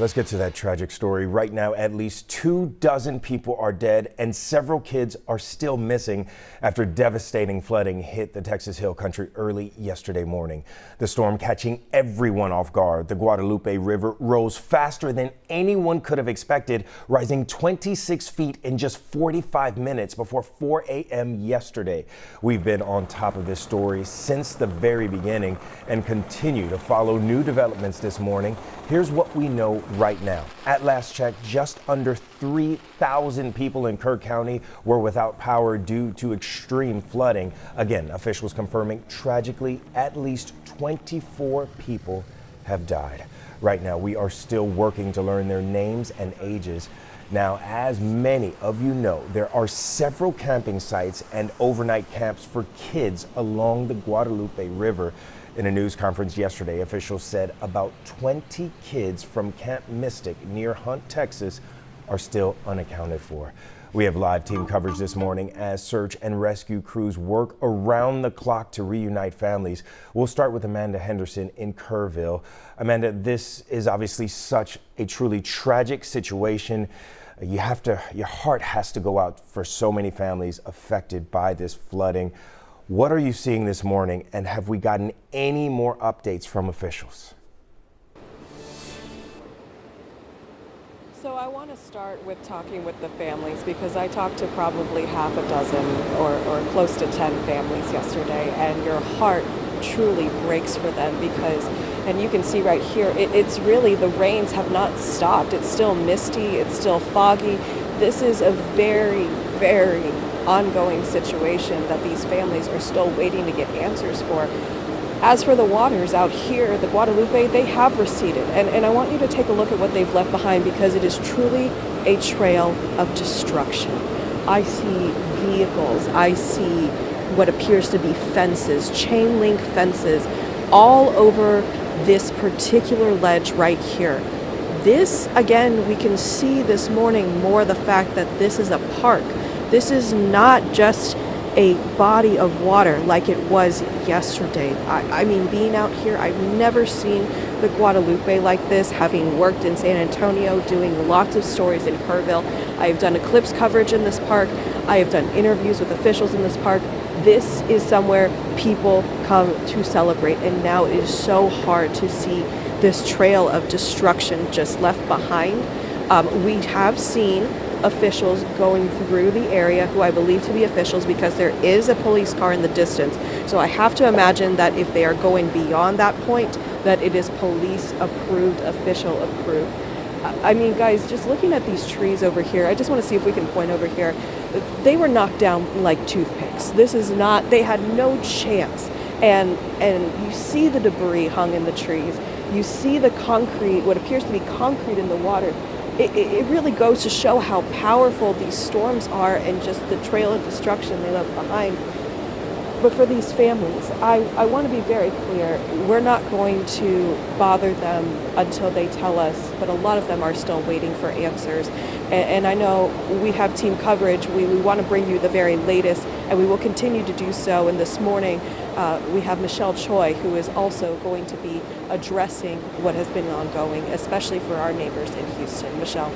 Let's get to that tragic story. Right now, at least 24 people are dead and several kids are still missing after devastating flooding hit the Texas Hill Country early yesterday morning. The storm catching everyone off guard. The Guadalupe River rose faster than anyone could have expected, rising 26 feet in just 45 minutes before 4 a.m. yesterday. We've been on top of this story since the very beginning and continue to follow new developments this morning. Here's what we know right now. At last check, just under 3,000 people in KHOU County were without power due to extreme flooding. Again, officials confirming tragically at least 24 people have died. Right now, we are still working to learn their names and ages. Now, as many of you know, there are several camping sites and overnight camps for kids along the Guadalupe River. In a news conference yesterday, officials said about 20 kids from Camp Mystic near Hunt, Texas, are still unaccounted for. We have live team coverage this morning as search and rescue crews work around the clock to reunite families. We'll start with Amanda Henderson in Kerrville. Amanda, this is obviously such a truly tragic situation. Your heart has to go out for so many families affected by this flooding. What are you seeing this morning, and have we gotten any more updates from officials? So I want to start with talking with the families, because I talked to probably half a dozen or close to 10 families yesterday, and your heart truly breaks for them because, and you can see right here, it's really, the rains have not stopped. It's still misty, it's still foggy. This is a very, very ongoing situation that these families are still waiting to get answers for. As for the waters out here, the Guadalupe, they have receded. And I want you to take a look at what they've left behind, because it is truly a trail of destruction. I see vehicles, I see what appears to be fences, chain link fences, all over this particular ledge right here. This, again, we can see this morning more the fact that this is a park. This is not just a body of water like it was yesterday. I mean, being out here, I've never seen the Guadalupe like this, having worked in San Antonio, doing lots of stories in Kerrville. I've done eclipse coverage in this park. I have done interviews with officials in this park. This is somewhere people come to celebrate, and now it is so hard to see this trail of destruction just left behind. We have seen officials going through the area, who I believe to be officials, because there is a police car in the distance. So I have to imagine that if they are going beyond that point, that it is police approved, official approved. I mean, guys, just looking at these trees over here, I just want to see if we can point over here. They were knocked down like toothpicks. This is not, they had no chance. And you see the debris hung in the trees. You see the concrete, what appears to be concrete in the water. It really goes to show how powerful these storms are and just the trail of destruction they left behind. But for these families, I want to be very clear. We're not going to bother them until they tell us, but a lot of them are still waiting for answers. And I know we have team coverage. We want to bring you the very latest, and we will continue to do so. And this morning, we have Michelle Choi, who is also going to be addressing what has been ongoing, especially for our neighbors in Houston. Michelle.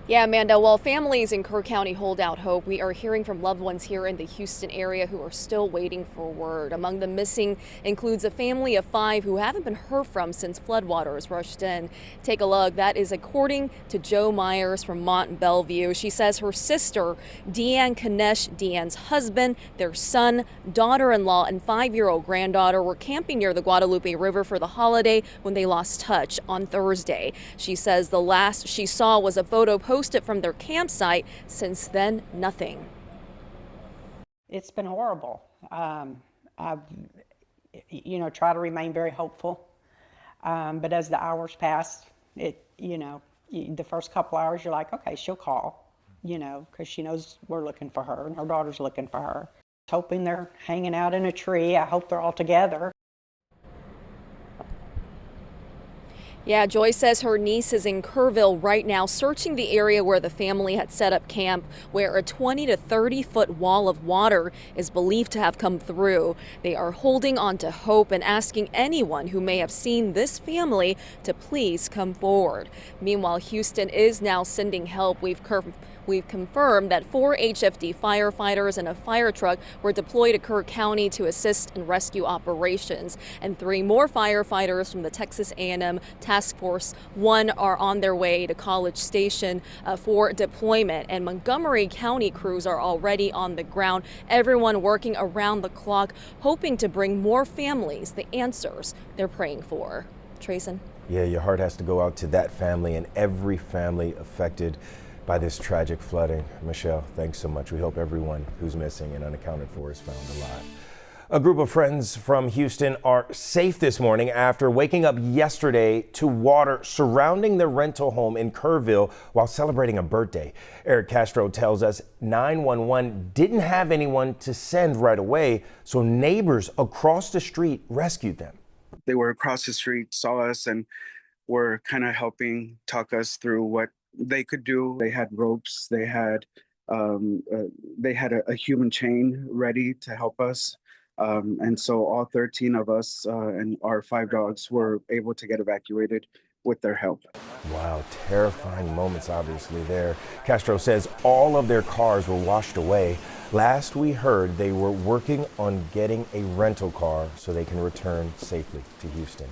Yeah, Amanda, while families in KHOU County hold out hope, we are hearing from loved ones here in the Houston area who are still waiting for word. Among the missing includes a family of 5 who haven't been heard from since floodwaters rushed in. Take a look. That is according to Joe Myers from Mont Bellevue. She says her sister, Deanne Kanesh, Deanne's husband, their son, daughter-in-law, and 5-year-old granddaughter were camping near the Guadalupe River for the holiday when they lost touch on Thursday. She says the last she saw was a photo posted from their campsite. Since then, nothing. It's been horrible. I've, try to remain very hopeful. But as the hours pass, the first couple hours, you're like, okay, she'll call, because she knows we're looking for her and her daughter's looking for her. Hoping they're hanging out in a tree. I hope they're all together. Yeah, Joy says her niece is in Kerrville right now, searching the area where the family had set up camp, where a 20 to 30-foot wall of water is believed to have come through. They are holding on to hope and asking anyone who may have seen this family to please come forward. Meanwhile, Houston is now sending help. We've confirmed that 4 HFD firefighters and a fire truck were deployed to Kerr County to assist in rescue operations, and 3 more firefighters from the Texas A&M Task Force 1 are on their way to College Station for deployment, and Montgomery County crews are already on the ground. Everyone working around the clock, hoping to bring more families the answers they're praying for. Trayson? Yeah, your heart has to go out to that family and every family affected by this tragic flooding. Michelle, thanks so much. We hope everyone who's missing and unaccounted for is found alive. A group of friends from Houston are safe this morning after waking up yesterday to water surrounding their rental home in Kerrville while celebrating a birthday. Eric Castro tells us 911 didn't have anyone to send right away, so neighbors across the street rescued them. They were across the street, saw us, and were kind of helping talk us through what they could do. They had ropes. They had a human chain ready to help us. And so all 13 of us and our 5 dogs were able to get evacuated with their help. Wow, terrifying moments obviously there. Castro says all of their cars were washed away. Last we heard, they were working on getting a rental car so they can return safely to Houston.